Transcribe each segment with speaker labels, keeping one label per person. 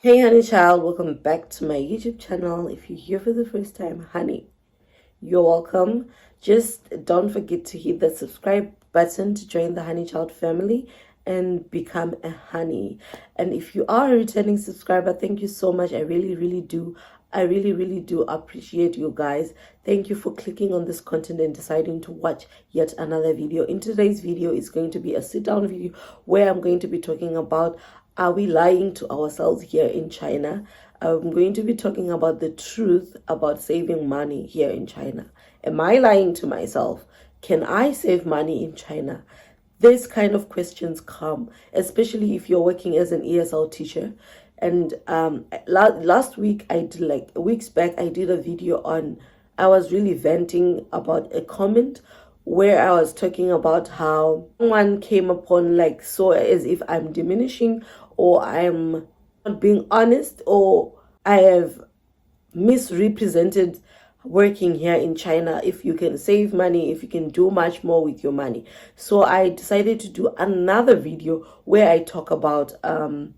Speaker 1: Hey honey child, welcome back to my YouTube channel. If you're here for the first time, honey, you're welcome. Just don't forget to hit the subscribe button to join the honey child family and become a honey. And if you are a returning subscriber, thank you so much. I really do appreciate you guys. Thank you for clicking on this content and deciding to watch yet another video. In today's video is going to be a sit down video where I'm going to be talking about, are we lying to ourselves here in China? I'm going to be talking about the truth about saving money here in China. Am I lying to myself? Can I save money in China? This kind of questions come, especially if you're working as an ESL teacher. And last week, weeks back, I did a video on, I was really venting about a comment where I was talking about how someone came upon so as if I'm diminishing or I'm not being honest or I have misrepresented working here in China, if you can save money, if you can do much more with your money. So I decided to do another video where I talk about, am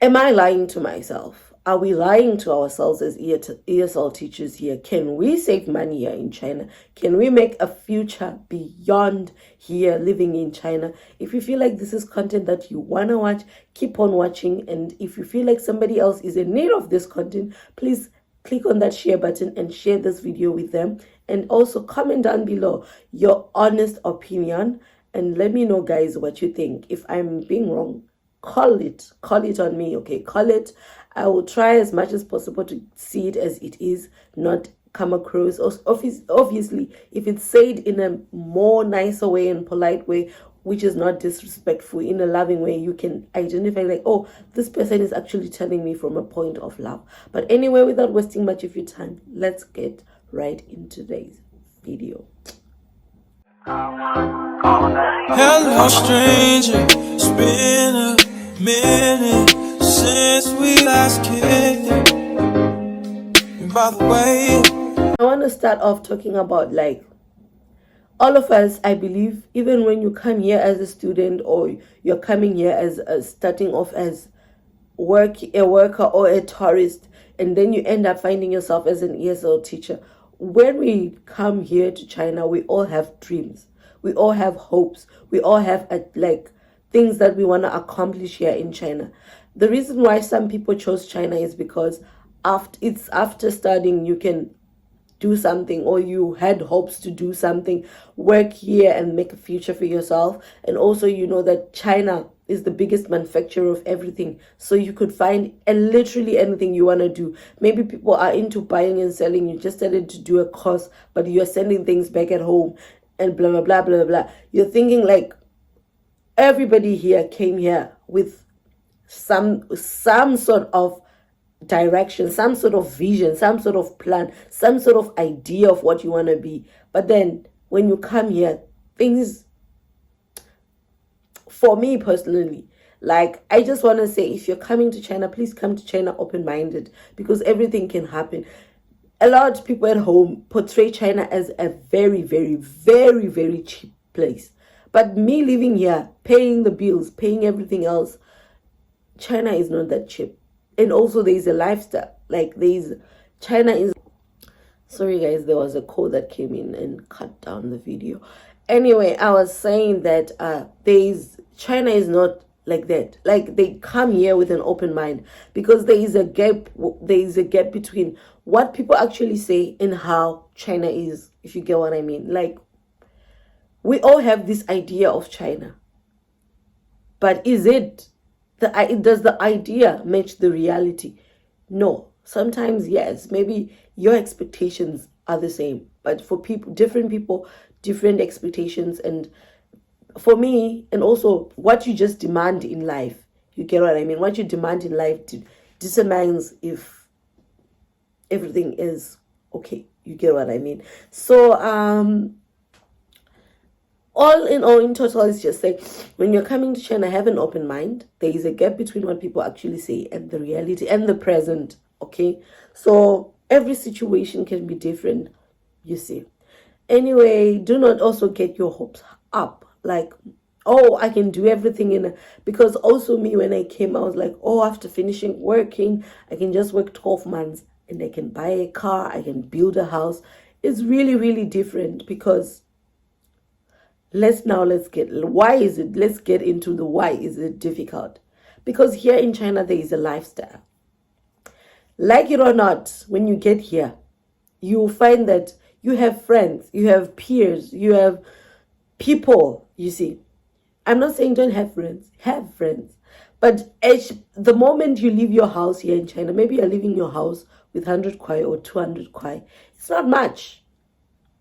Speaker 1: I lying to myself? Are we lying to ourselves as ESL teachers here? Can we save money here in China? Can we make a future beyond here living in China? If you feel like this is content that you want to watch, keep on watching. And if you feel like somebody else is in need of this content, please click on that share button and share this video with them. And also comment down below your honest opinion and let me know, guys, what you think. If I'm being wrong, call it on me, okay? Call it. I will try as much as possible to see it as it is, not come across. Obviously, if it's said in a more nicer way and polite way, which is not disrespectful, in a loving way, you can identify like, oh, this person is actually telling me from a point of love. But anyway, without wasting much of your time, let's get right into today's video.
Speaker 2: Hello stranger, it's been a minute since we last kicked it. And by the way,
Speaker 1: I want to start off talking about all of us, I believe, even when you come here as a student or you're coming here as starting off as a worker or a tourist, and then you end up finding yourself as an ESL teacher. When we come here to China, we all have dreams. We all have hopes. We all have things that we want to accomplish here in China. The reason why some people chose China is because after studying, you can do something, or you had hopes to do something, work here and make a future for yourself. And also, you know that China is the biggest manufacturer of everything, so you could find literally anything you want to do. Maybe people are into buying and selling. You just started to do a course, but you're sending things back at home and blah blah blah blah blah. You're thinking everybody here came here with some sort of direction, some sort of vision, some sort of plan, some sort of idea of what you want to be. But then when you come here, things, for me personally, I just want to say, if you're coming to China, please come to China open-minded, because everything can happen. A lot of people at home portray China as a very, very, very, very cheap place. But me living here, paying the bills, paying everything else, China is not that cheap. And also there's a lifestyle. China is, sorry guys, there was a call that came in and cut down the video. Anyway, I was saying that China is not like that. They come here with an open mind, because there is a gap between what people actually say and how China is, if you get what I mean. We all have this idea of China, but does the idea match the reality? No. Sometimes yes, maybe your expectations are the same, but for different people, different expectations. And for me, and also what you just demand in life, you get what I mean? What you demand in life determines if everything is okay. You get what I mean? So all in all, in total, it's just when you're coming to China, have an open mind. There is a gap between what people actually say and the reality and the present, okay? So every situation can be different, you see. Anyway, do not also get your hopes up. oh, I can do everything because also me, when I came, I was like, oh, after finishing working, I can just work 12 months and I can buy a car, I can build a house. It's really, really different because let's get into the why is it difficult. Because here in China, there is a lifestyle. Like it or not, when you get here, you'll find that you have friends, you have peers, you have people, you see. I'm not saying don't have friends. But the moment you leave your house here in China, maybe you're leaving your house with 100 kwai or 200 kwai. It's not much.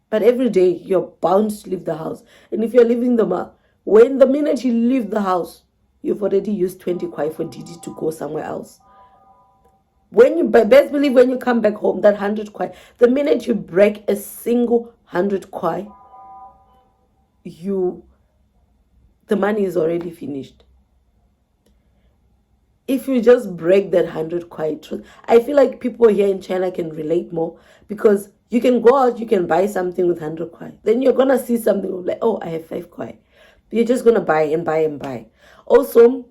Speaker 1: But every day you're bound to leave the house. And if you're leaving when the minute you leave the house, you've already used 20 kwai for Didi to go somewhere else. Best believe when you come back home, that 100 kwai, the minute you break a single 100 kwai, the money is already finished. If you just break that 100 kwai, I feel like people here in China can relate more, because you can go out, you can buy something with 100 kwai. Then you're going to see something like, oh, I have 5 kwai. You're just going to buy and buy and buy. Also,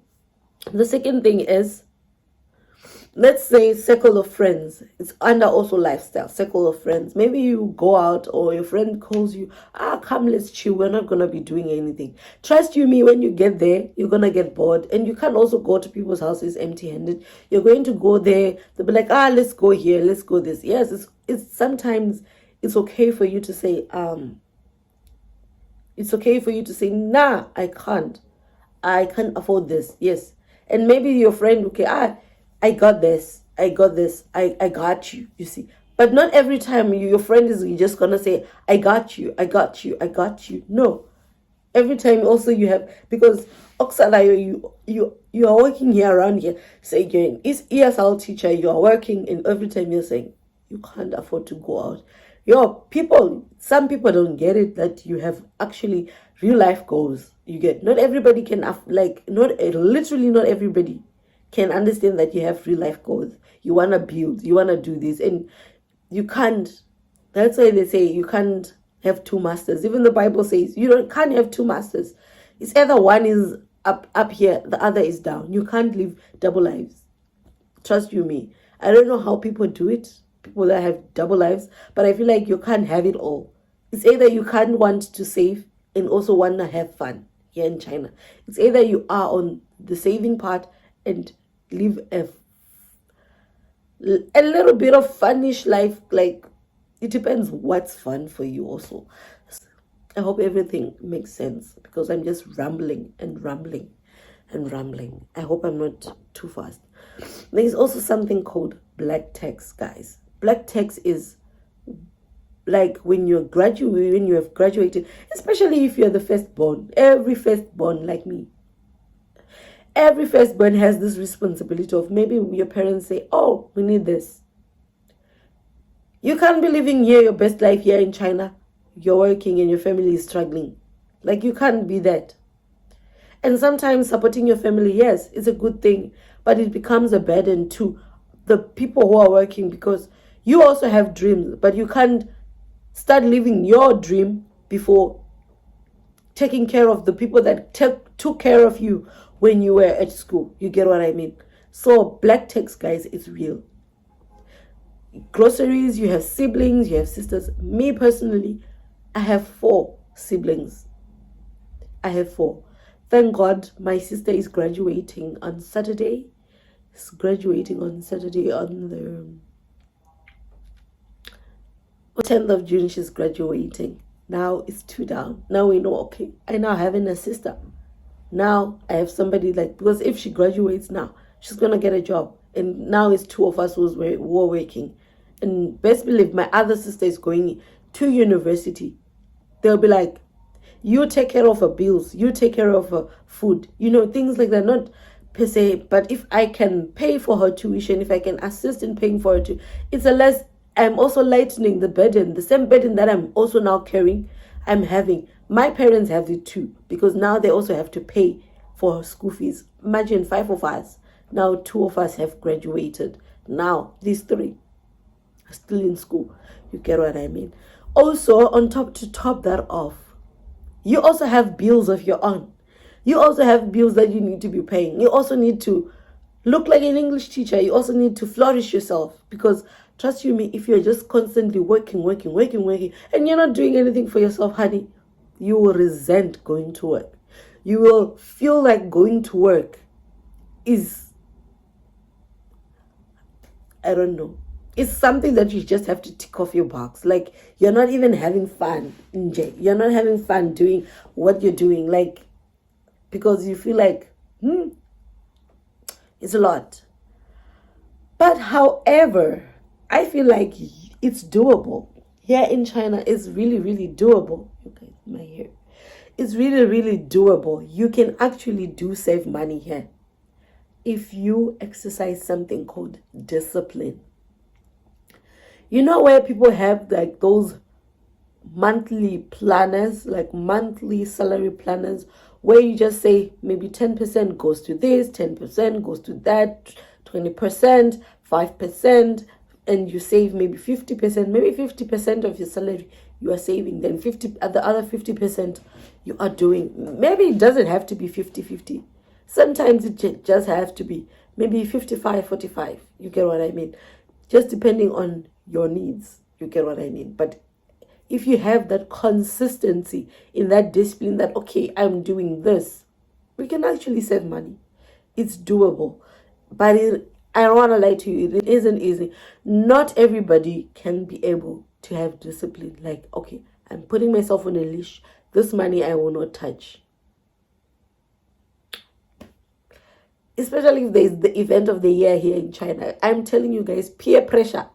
Speaker 1: the second thing is, let's say circle of friends. It's under also lifestyle, circle of friends. Maybe you go out or your friend calls you, come, let's chill. We're not going to be doing anything. Trust you me, when you get there, you're going to get bored. And you can't also go to people's houses empty-handed. You're going to go there. They'll be like, let's go here, let's go this. Yes, it's sometimes it's okay for you to say, nah, I can't afford this. Yes. And maybe your friend, okay, I got this, I got you, you see. But not every time your friend is just going to say, I got you. No. Every time also you have, because Oksala, you are working here around here, say again, is ESL teacher, you are working, and every time you're saying, you can't afford to go out. Some people don't get it, that you have actually real life goals. You get, not everybody can, literally not everybody can understand that you have real life goals. You want to build, you want to do this, and you can't. That's why they say you can't have two masters. Even the Bible says can't have two masters. It's either one is up here, the other is down. You can't live double lives. Trust you me. I don't know how people do it, people that have double lives, but I feel like you can't have it all. It's either you can't want to save and also want to have fun here in China. It's either you are on the saving part and live a little bit of funnish life. Like, it depends what's fun for you also. I hope everything makes sense, because I'm just rambling. I hope I'm not too fast. There's also something called black tax, guys. Black tax is like when you have graduated, especially if you're the firstborn. Every firstborn, like me, every firstborn has this responsibility of, maybe your parents say, oh, we need this. You can't be living here your best life here in China. You're working and your family is struggling. Like, you can't be that. And sometimes supporting your family, yes, it's a good thing, but it becomes a burden to the people who are working, because you also have dreams, but you can't start living your dream before taking care of the people that took care of you when you were at school. You get what I mean? So black tax, guys, is real. Groceries, you have siblings, you have sisters. Me personally, I have 4 siblings. Thank God my sister is graduating on Saturday. She's graduating on Saturday on the 10th of June. She's graduating. Now it's 2 down. Now we know, okay, I now have a sister. Now I have somebody, like, because if she graduates now, she's going to get a job. And now it's 2 of us who are working. And best believe my other sister is going to university. They'll be like, you take care of her bills, you take care of her food, things like that. Not per se, but if I can pay for her tuition, if I can assist in paying for her tuition, I'm also lightening the burden, the same burden that I'm also now carrying, I'm having. My parents have it too, because now they also have to pay for her school fees. Imagine 5 of us, now 2 of us have graduated. Now these 3 are still in school. You get what I mean? Also, to top that off, you also have bills of your own. You also have bills that you need to be paying. You also need to look like an English teacher. You also need to flourish yourself, because trust you me, if you're just constantly working, and you're not doing anything for yourself, honey, you will resent going to work. You will feel like going to work is, I don't know, it's something that you just have to tick off your box. Like, you're not even having fun, NJ. You're not having fun doing what you're doing, like, because you feel like, it's a lot. But however, I feel like it's doable. Here in China, it's really, really doable. Okay, my hair. It's really, really doable. You can actually save money here if you exercise something called discipline. You know, where people have like those monthly planners, like monthly salary planners, where you just say maybe 10% goes to this, 10% goes to that, 20%, 5%, and you save maybe 50%, maybe 50% of your salary you are saving, then the other 50% you are doing. Maybe it doesn't have to be 50-50. Sometimes it just has to be maybe 55-45. You get what I mean? Just depending on your needs. You get what I mean? But if you have that consistency in that discipline, that, okay, I'm doing this, we can actually save money. It's doable. But I don't want to lie to you, it isn't easy. Not everybody can be able to have discipline. Like, okay, I'm putting myself on a leash. This money I will not touch. Especially if there's the event of the year here in China. I'm telling you guys, peer pressure.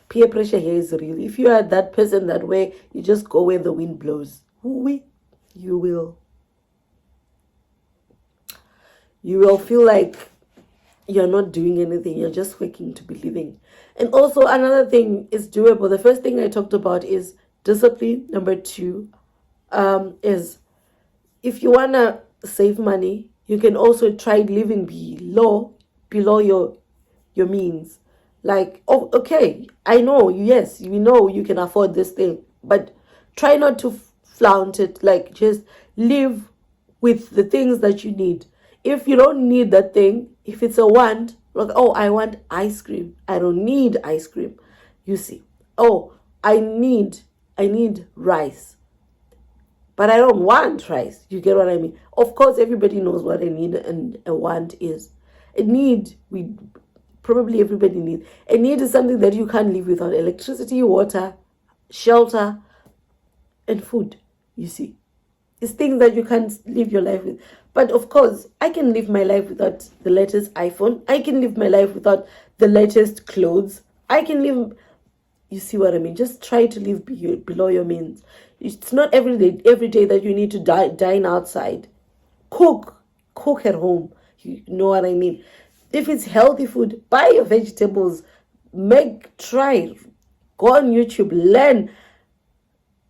Speaker 1: Peer pressure here is real. If you are that person that way, you just go where the wind blows. You will feel like you're not doing anything. You're just working to be living. And also another thing is doable. The first thing I talked about is discipline. Number 2 is, if you want to save money, you can also try living below your means. Like, oh, okay, I know, yes, we know you can afford this thing, but try not to flaunt it. Like, just live with the things that you need. If you don't need that thing, if it's a want, like, oh, I want ice cream, I don't need ice cream, you see. Oh, I need rice, but I don't want rice. You get what I mean? Of course, everybody knows what a need and a want is. A need, probably everybody needs. A need is something that you can't live without: electricity, water, shelter, and food. You see, it's things that you can't live your life with. But of course, I can live my life without the latest iPhone. I can live my life without the latest clothes. I can live, you see what I mean? Just try to live below your means. It's not every day that you need to dine outside. Cook at home. You know what I mean? If it's healthy food, buy your vegetables. Try. Go on YouTube, learn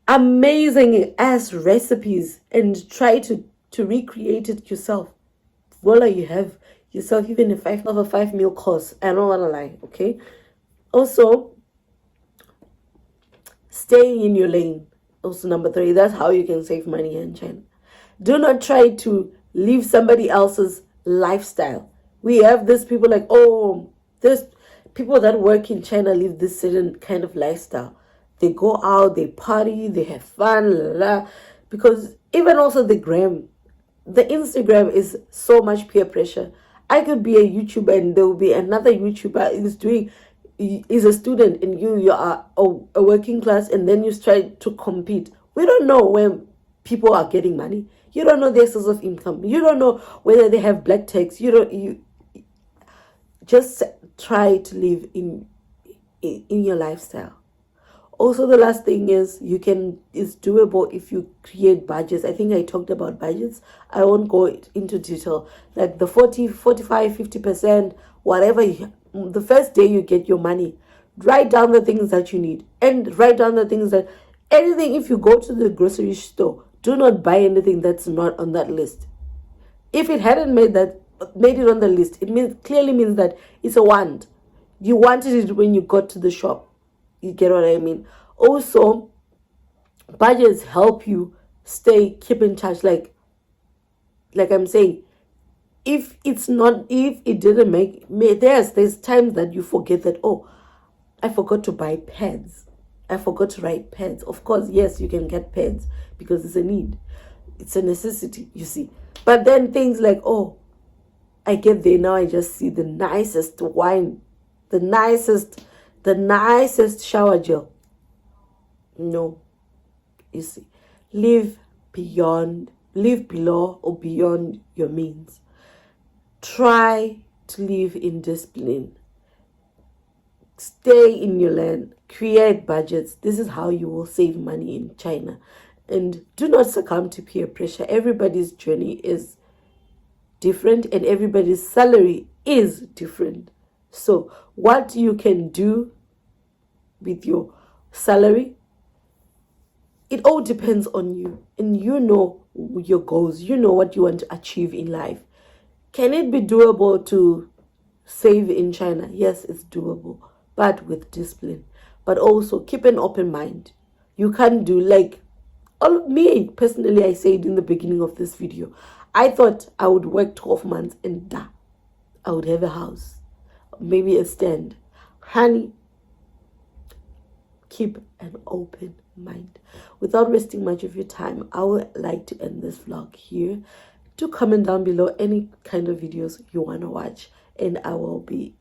Speaker 1: amazing ass recipes and try to recreate it yourself. Voila, you have yourself even a 5 meal course. I don't want to lie, okay? Also, staying in your lane. Also, number 3, that's how you can save money in China. Do not try to live somebody else's lifestyle. We have these people like, oh, there's people that work in China live this certain kind of lifestyle. They go out, they party, they have fun, la, la, la. Because even also the Instagram is so much peer pressure. I could be a YouTuber and there will be another YouTuber is a student, and you are a working class, and then you try to compete. We don't know where people are getting money. You don't know their source of income. You don't know whether they have black tax. You just try to live in your lifestyle. Also, the last thing is it's doable if you create budgets. I think I talked about budgets. I won't go into detail. Like the 40, 45, 50%, whatever. The first day you get your money, write down the things that you need, and write down the things that anything. If you go to the grocery store, do not buy anything that's not on that list. If it hadn't made it on the list, it clearly means that it's a want. You wanted it when you got to the shop. You get what I mean? Also, budgets help you keep in touch. Like, like I'm saying, if it didn't make me, there's times that you forget that, oh, I forgot to buy pads. I forgot to write pads. Of course, yes, you can get pads because it's a need. It's a necessity, you see. But then things like, oh, I get there now, I just see the nicest wine, the nicest shower gel. No, you see, live below or beyond your means. Try to live in discipline. Stay in your lane. Create budgets. This is how you will save money in China. And do not succumb to peer pressure. Everybody's journey is different and everybody's salary is different. So what you can do with your salary, it all depends on you. And you know your goals. You know what you want to achieve in life. Can it be doable to save in China? Yes, it's doable, but with discipline. But also keep an open mind. You can't do like me personally. I said in the beginning of this video, I thought I would work 12 months and I would have a house, maybe a stand. Honey, keep an open mind. Without wasting much of your time, I would like to end this vlog here. Do comment down below any kind of videos you want to watch, and I will be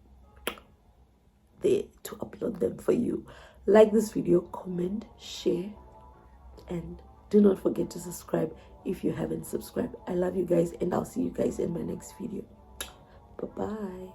Speaker 1: there to upload them for you. Like this video, comment, share, and do not forget to subscribe if you haven't subscribed. I love you guys, and I'll see you guys in my next video. Bye-bye.